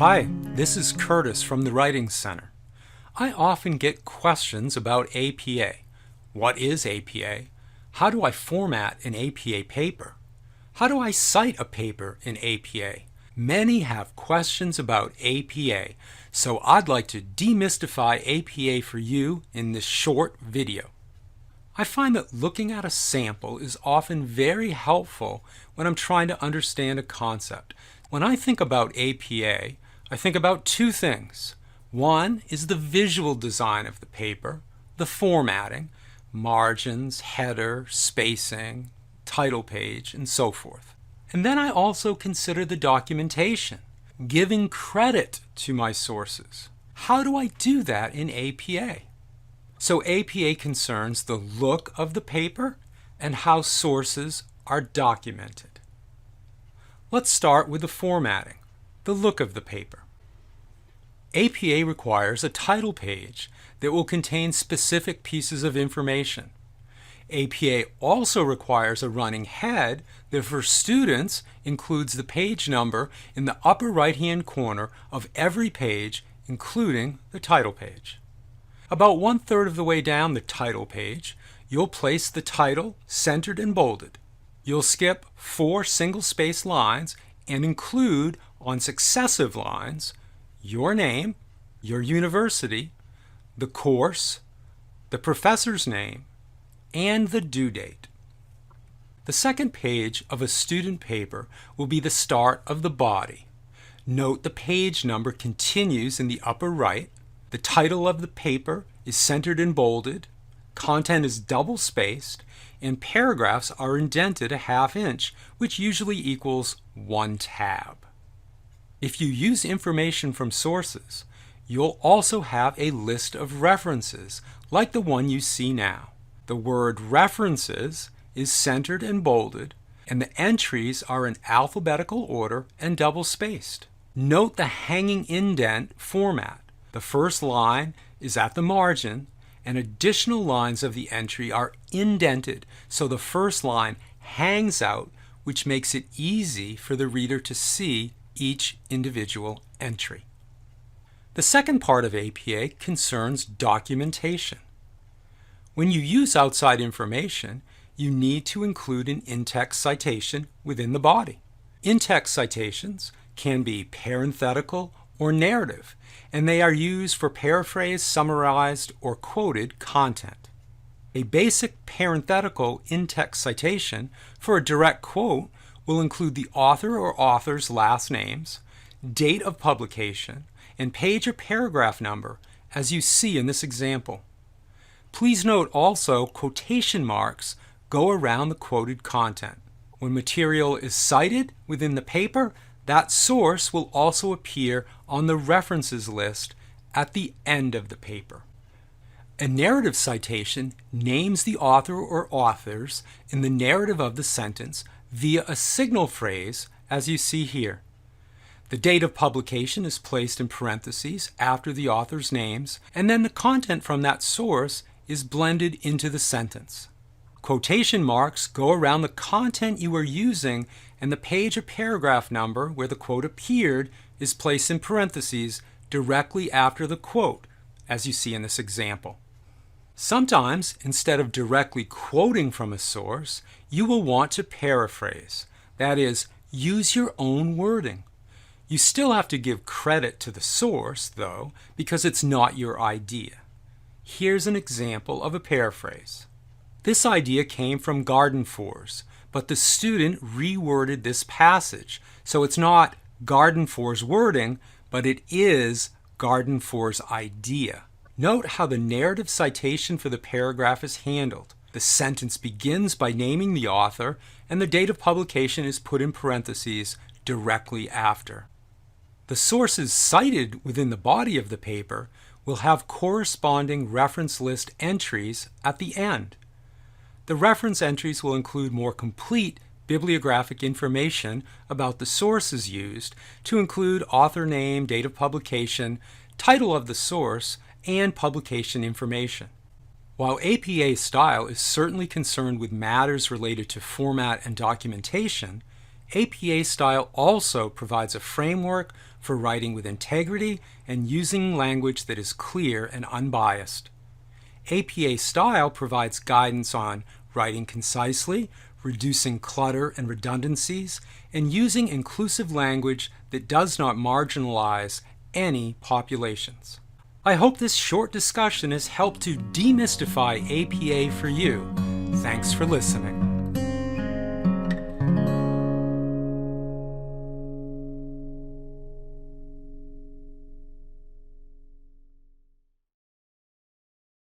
Hi, this is Kurtis from the Writing Center. I often get questions about APA. What is APA? How do I format an APA paper? How do I cite a paper in APA? Many have questions about APA, so I'd like to demystify APA for you in this short video. I find that looking at a sample is often very helpful when I'm trying to understand a concept. When I think about APA, I think about two things. One is the visual design of the paper, the formatting, margins, header, spacing, title page, and so forth. And then I also consider the documentation, giving credit to my sources. How do I do that in APA? So APA concerns the look of the paper and how sources are documented. Let's start with the formatting, the look of the paper. APA requires a title page that will contain specific pieces of information. APA also requires a running head that for students includes the page number in the upper right-hand corner of every page, including the title page. About 1/3 of the way down the title page, you'll place the title centered and bolded. You'll skip 4 single-space lines and include on successive lines your name, your university, the course, the professor's name, and the due date. The second page of a student paper will be the start of the body. Note the page number continues in the upper right. The title of the paper is centered and bolded. Content is double-spaced, and paragraphs are indented a 1/2 inch, which usually equals 1 tab. If you use information from sources, you'll also have a list of references, like the one you see now. The word references is centered and bolded, and the entries are in alphabetical order and double-spaced. Note the hanging indent format. The first line is at the margin, and additional lines of the entry are indented, so the first line hangs out, which makes it easy for the reader to see each individual entry. The second part of APA concerns documentation. When you use outside information, you need to include an in-text citation within the body. In-text citations can be parenthetical or narrative, and they are used for paraphrased, summarized, or quoted content. A basic parenthetical in-text citation for a direct quote will include the author or authors' last names, date of publication, and page or paragraph number, as you see in this example. Please note also quotation marks go around the quoted content. When material is cited within the paper, that source will also appear on the references list at the end of the paper. A narrative citation names the author or authors in the narrative of the sentence via a signal phrase, as you see here. The date of publication is placed in parentheses after the author's names, and then the content from that source is blended into the sentence. Quotation marks go around the content you are using, and the page or paragraph number where the quote appeared is placed in parentheses directly after the quote, as you see in this example. Sometimes, instead of directly quoting from a source, you will want to paraphrase. That is, use your own wording. You still have to give credit to the source, though, because it's not your idea. Here's an example of a paraphrase. This idea came from Gardenfor's, but the student reworded this passage, so it's not Gardenfor's wording, but it is Gardenfor's idea. Note how the narrative citation for the paragraph is handled. The sentence begins by naming the author, and the date of publication is put in parentheses directly after. The sources cited within the body of the paper will have corresponding reference list entries at the end. The reference entries will include more complete bibliographic information about the sources used, to include author name, date of publication, title of the source, and publication information. While APA style is certainly concerned with matters related to format and documentation, APA style also provides a framework for writing with integrity and using language that is clear and unbiased. APA style provides guidance on writing concisely, reducing clutter and redundancies, and using inclusive language that does not marginalize any populations. I hope this short discussion has helped to demystify APA for you. Thanks for listening.